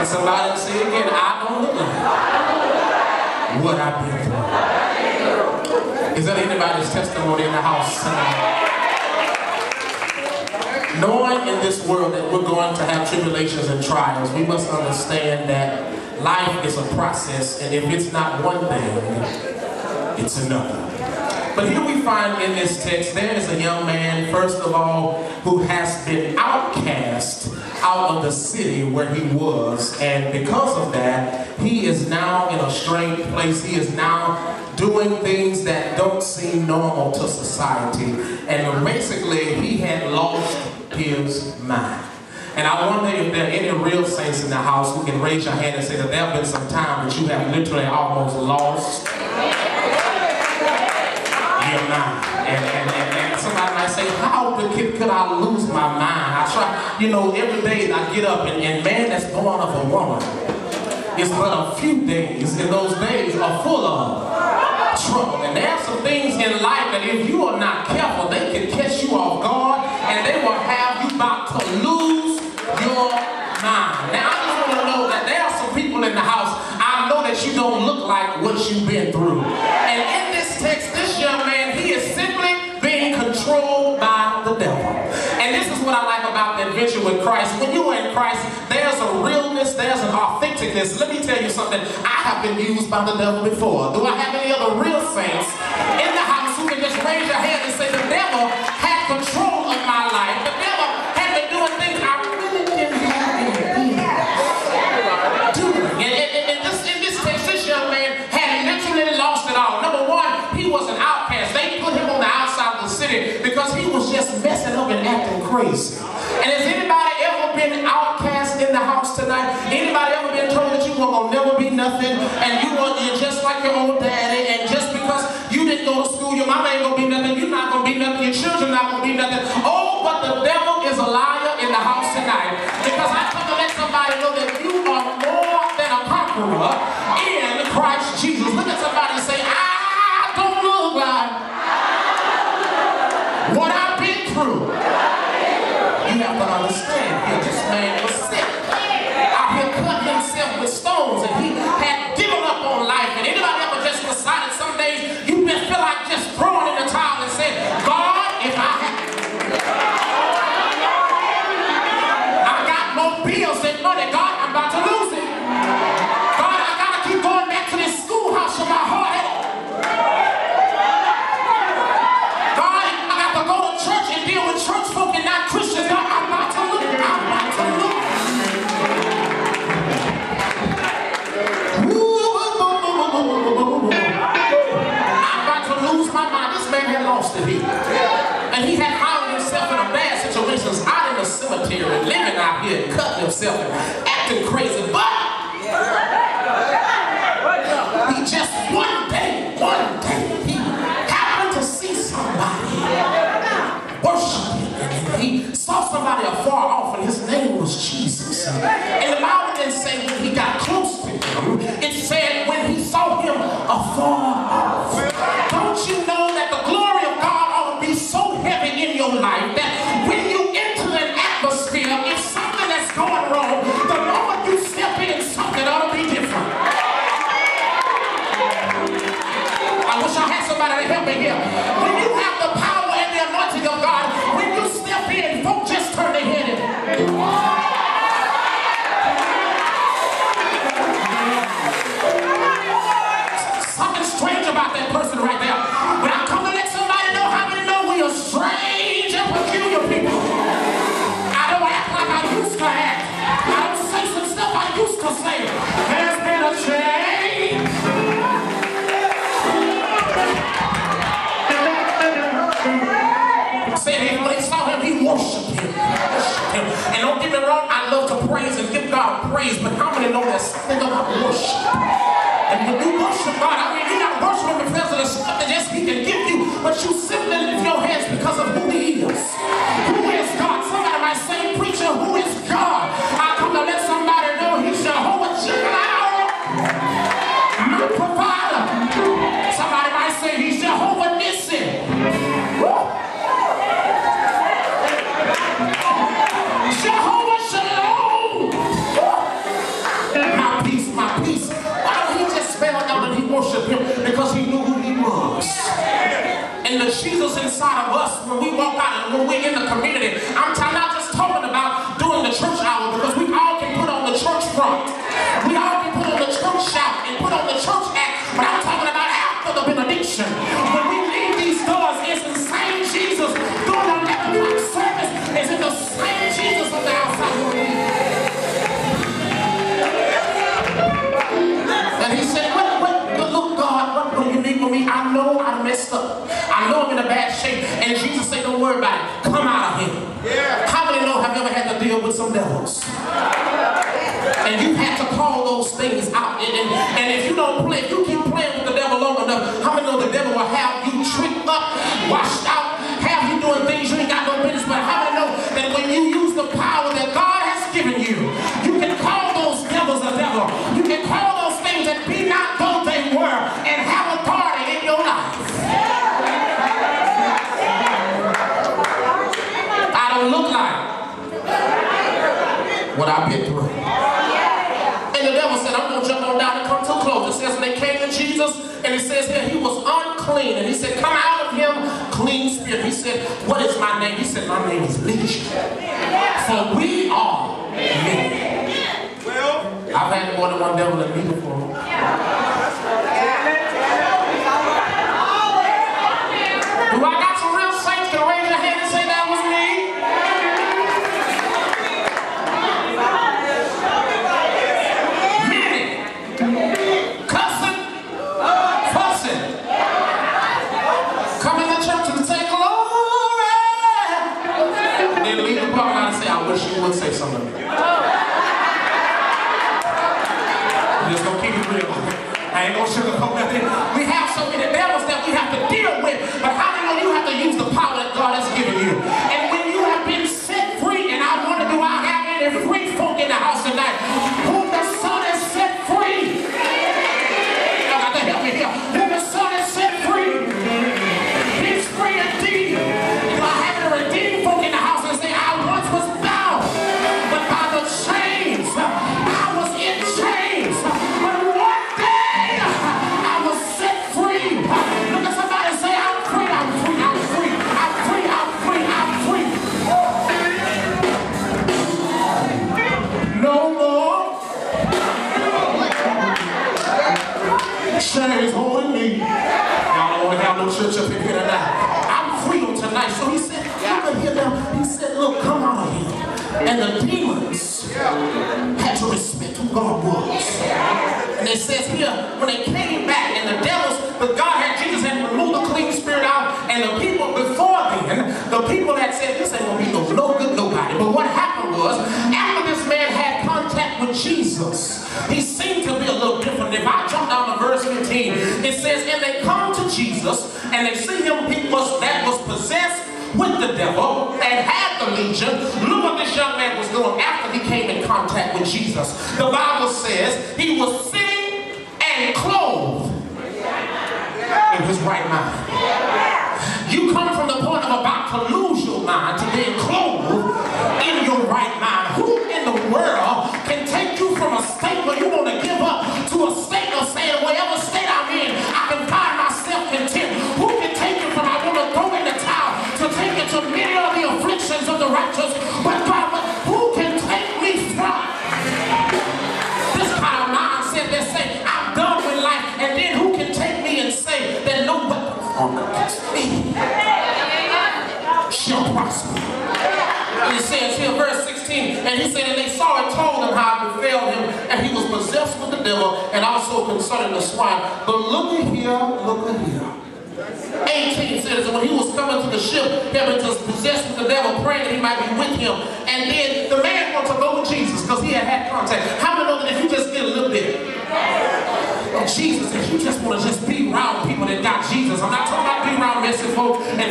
Somebody say again, I don't look like what I've been through. Is that anybody's testimony in the house tonight? Knowing in this world that we're going to have tribulations and trials, we must understand that life is a process, and if it's not one thing, it's another. But here we find in this text, there is a young man, first of all, who has been outcast out of the city where he was, and because of that, he is now in a strange place. He is now doing things that don't seem normal to society, and basically he had lost his mind. And I wonder if there are any real saints in the house who can raise your hand and say that there have been some time that you have literally almost lost your mind. And somebody might say, how could I lose my mind? I try, you know, every day I get up and man that's born of a woman, it's but a few days, and those days are full of trouble. And there are some things in life that if you are not careful, they can catch you off guard, and they will have you about to lose your mind. Now, I just want to know that there are some people in the house, I know that you don't look like what you've been through. And in this text, this young man, he is simply being controlled by the devil. And this is what I like about the adventure with Christ. When you are in Christ, there's a realness, there's an authenticness. Let me tell you something. I have been used by the devil before. Do I have any other real saints in the house who can just raise your hand and say, the devil had control of my life. The devil had been doing things I really didn't have any business doing. In this text, this young man had literally lost it all. Number one, he was an outcast. They put him on the outside of the city because he was just messing up and acting crazy. And has anybody ever been outcast in the house tonight? Anybody ever been told that you were going to never be nothing, and you're just like your old daddy, and just because you didn't go to school, your mama ain't going to be nothing, you're not going to be nothing, your children not going to be nothing? Oh, but the devil is a liar in the house tonight, because I come to let somebody know that you are more than a conqueror in Christ Jesus. Look at somebody and say, I don't look like what I've been through. You have to understand here, this man was sick. Out here cut himself with stones, and he had given up on life. And anybody ever just decided some days you just feel like just throwing in the towel and saying, God, if I got more bills than money, God, I'm about to lose it. God, I gotta keep going back to this schoolhouse of my heart. God, I got to go to church and deal with church folk and not Christians. God, I'm about to look. I'm about to look. I'm about to lose my mind. This man had lost it here. And he had found himself in a bad situation, out in the cemetery, living out here and cutting himself and acting crazy. But he just one day, he happened to see somebody worshiping, and he saw somebody afar off, and his name was Jesus. And the Bible didn't say when he got close to him, it said when he saw him afar off. Don't you know that the glory of God ought to be so heavy in your life that when you enter an atmosphere, if something that's going wrong, the moment you step in, something ought to be different. I wish I had somebody to help me here. When you have the power and the anointing of God, when you step in, folks just turn their head in. Something strange about that person right there. But I come to let somebody know how many know we are strange and peculiar people. I don't act like I used to act. I don't say some stuff I used to say. There's been a change. Said when he saw him, he worshiped him. And don't get me wrong, I love to praise and give God praise, but how many know there's something about worship? And when you worship God, I mean, you're not worshiping because of the stuff that just he can give you, but you simply lift your hands because of who he is. Who is God? Somebody might say, preacher, who is God? I come to let somebody know he's Jehovah Jireh, my provider. Somebody might say he's Jehovah Nissi. Jehovah Shalom. inside of us when we walk out and when we're in the community. I'm not just talking about during the church hour, because we all can put on the church front. We all can put on the church shout and put on the church act. But I'm talking about after the benediction. When we leave these doors, it's the same Jesus during the 11 o'clock service. It's in the same Jesus on the outside. And he said, look, God, what do you need for me? I know I messed up. I know I'm in a bad shape. And Jesus said, don't worry about it. Come out of here. Yeah. How many know have you ever had to deal with some devils? And you had to call those things out. And if you don't play, if you keep playing with the devil long enough, how many know the devil will have you tricked up, washed out, have you doing things you ain't got no business? But how many know that when you use the power that God has given you, you can call those devils a devil. You can call those things that be not though they were, and have authority in your life. I don't look like what I've been through. And the devil said, I'm going to jump on down and come too close. It says when they came to Jesus, and it says here, he was unclean. And he said, come out of him, clean spirit. He said, what is my name? He said, my name is Legion. For we are many. Well, I've had more than one devil in me before. Do I got some real saints that raise your hand and say that was me? You would say something to me. I'm just gonna keep it real. I ain't gonna sugarcoat nothing. We have so many devils that we have to deal with, but how do you know you have to use the power that God has given you? And when you have been set free, and I wonder, do I have any free folk in the house tonight? Whom the Son has set free? Y'all got to help me here. Whom the Son has set free? He's free indeed. Do I have any redeemed folk in the house and say, I once was bound, but by the chains, I was in chains. But one day, I was set free. Look at somebody and say, I'm free, I'm free, I'm free, I'm free, I'm free, I'm free. No more chains holding me. Y'all don't want to have no church up in here tonight. I'm free on tonight. So he said, look at here now. He said, look, come out of here. And the demons had to respect who God was. And it says here, when they came back, and the devils, but God had, Jesus had removed the clean spirit out, and the people before then, the people had said, this ain't gonna be no good nobody. But what happened was, after this man had contact with Jesus, he seemed to be a little different. If I jump down to verse 15, it says, and they come to Jesus, and they see him, that was possessed with the devil and had the legion. Look what this young man was doing after he came in contact with Jesus. The Bible says he was sitting and clothed in his right mind. You come from the point of about to lose your mind to being clothed in your right mind. Who in the world can take you from a state where you want to give up to a state of saying, whatever state I'm in, I can find myself content? Who can take you from I want to throw in the towel to take you to many of the afflictions of the righteous? But God, who can take me from this kind of mindset that say, I'm done with life, and then who can take me and say that no weapon formed against me shall prosper? And it says here, verse 16, and he said, and they saw and told him how it befell him, and he was possessed with the devil, and also concerning the swine. But look at here, look at here. 18 says that when he was coming to the ship, he was possessed with the devil, praying that he might be with him. And then the man wanted to go with Jesus because he had contact. How many know that if you just get a little bit of Jesus, if you just want to just be around people that got Jesus, I'm not talking about being around messy folk and